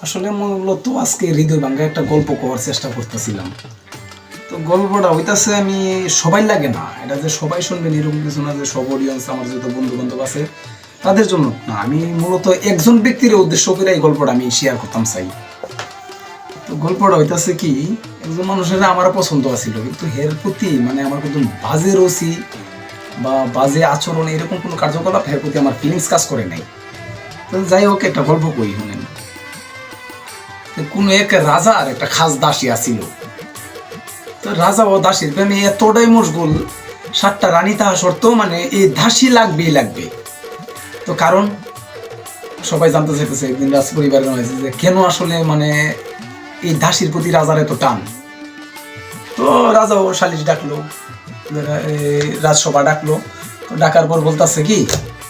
আসলে মূলত আজকে হৃদয় ভাঙ্গা একটা গল্প করার চেষ্টা করতেছিলাম। তো গল্পটা হইতাছে আমি সবাই লাগে না, এটা যে সবাই শুনবেন এরকম কিছু না, যে সব অডিয়েন্স আমার যত বন্ধু বান্ধব আছে তাদের জন্য না, আমি মূলত একজন ব্যক্তির উদ্দেশ্য করে এই গল্পটা আমি শেয়ার করতাম চাই। তো গল্পটা হইতাছে কি, একজন মানুষের আমার পছন্দ আছিল, কিন্তু এর প্রতি মানে আমার কিন্তু বাজে রসি বা বাজে আচরণ এরকম কোনো কার্যকলাপ এর প্রতি আমার ফিলিংস কাজ করে নাই। তো যাই হোক, একটা গল্প কই শুনেন। কোন এক রাজার একটা খাস দাসী আছিল। তো রাজা ও দাসীর প্রেমে এতটাই মশগুল, 7টা রানী তাহা সত্ত্বেও মানে এই দাসী লাগবেই লাগবে। তো কারণ সবাই জানতে চাইতেছে একদিন রাজ পরিবারের হয়েছে যে কেন আসলে মানে এই দাসীর প্রতি রাজার এত টান। তো রাজাও সালিশ ডাকলো, রাজসভা ডাকলো। তো ডাকার পর বলতেছে কি,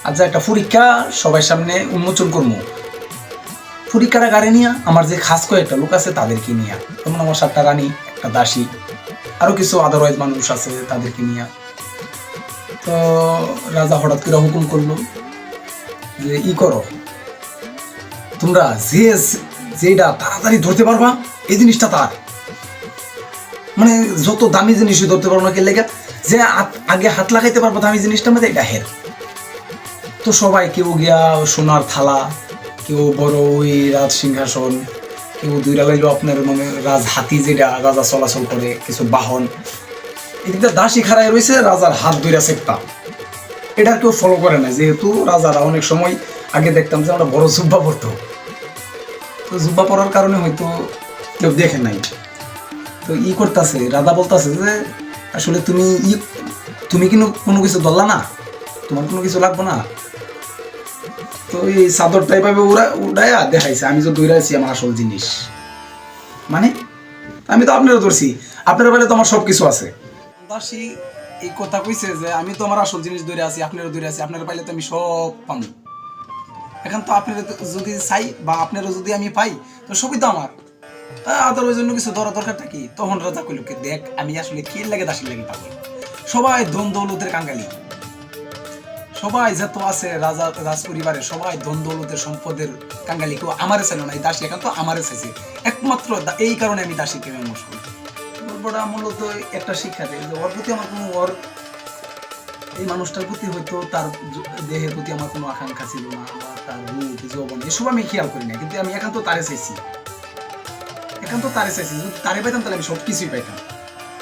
আচ্ছা একটা পরীক্ষা সবার সামনে উন্মোচন করবো। পরীক্ষাটা গাড়ি নিয়ে আমার যে খাস কয়েকটা লোক আছে তাদেরকে নিয়ে, যেমন আমার 7টা রানী, একটা দাসী, আরো কিছু আদারওয়াইজ মানুষ আছে তাদেরকে নিয়ে। তো রাজা হঠাৎ করে হুকুম করলো যে ই করো, তোমরা যেটা তাড়াতাড়ি ধরতে পারবা এই জিনিসটা তার, মানে যত দামি জিনিসই ধরতে পারবো না, কে লেগে যে আগে হাত লাগাইতে পারবো দামি জিনিসটার মধ্যে এটা হের। তো সবাই কেউ গিয়া সোনার থালা, কেউ বড় ওই রাজ সিংহাসন, কেউ দুইটা লাইলো আপনার মানে রাজ হাতি, যেটা রাজা চলাচল করে, কিছু বাহন। এদিকটা দাসী খাড়ায় রয়েছে, রাজার হাত ধইরা চেপটা। এটা কেউ ফলো করে না, যেহেতু রাজারা অনেক সময় আগে দেখতাম যে আমরা বড় জুব্বা পরতো, তো জুব্বা পরার কারণে হয়তো কেউ দেখে নাই। তো ই করতেছে, রাজা বলতেছে যে আসলে তুমি কিন্তু কোনো কিছু ধরলা না, তোমার কোনো কিছু লাগবো না। তো এই চাদরটা এভাবে উড়াইয়া দেখাইছে আমি যে দৌড়ে আছি আমার আসল জিনিস, মানে আমি তো আপনারা ধরছি, আপনারা বলে তো আমার সবকিছু আছে। দাসী এই কথা কইছে যে আমি তো আমার আসল জিনিস ধরে আছি, আপনারা ধরে আছি, আপনারা পাইলে তো আমি সব পাবো। এখন তো আপনারা যদি চাই বা আপনারা যদি আমি পাই তো সবই তো আমার, আদার জন্য কিছু ধরা দরকারটা কি। তখন রাজা কইল কি, দেখ আমি আসলে কি লাগে দাসীর লাগে পাগল, সবাই ধন দৌলতের কাঙ্গালি, সবাই যত আছে রাজা রাজ পরিবারের সবাই ধন দৌলতের সম্পদের কাঙ্গালি, কেউ আমারে চাইল না, এই দাসী এখন তো আমারে চাইছে একমাত্র, এই কারণে আমি দাসী প্রেমে মশগুল। গল্পটা মূলত একটা শিক্ষা দেয় যে ওর প্রতি আমার কোনো, ওর এই মানুষটার প্রতি হয়তো তার দেহের প্রতি আমার কোনো আকাঙ্ক্ষা ছিল না, বা তার রূপ যৌবন এসব আমি খেয়াল করি না, কিন্তু আমি একান্ত তারে চাইছি, একান্ত তারে চাইছি। যদি তারে পাইতাম তাহলে আমি সব কিছুই পাইতাম।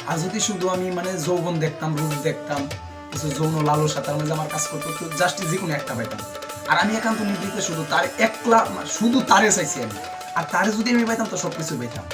আর যদি শুধু আমি মানে যৌবন দেখতাম, রূপ দেখতাম, কিছু যৌন লালসা তার মধ্যে আমার কাজ করতো, তো জাস্ট যে কোনো একটা পাইতাম। আর আমি একান্ত নির্দিষ্ট শুধু তার একলা, শুধু তারে চাইছি আমি, আর তারে যদি আমি পাইতাম তো সব কিছু পাইতাম।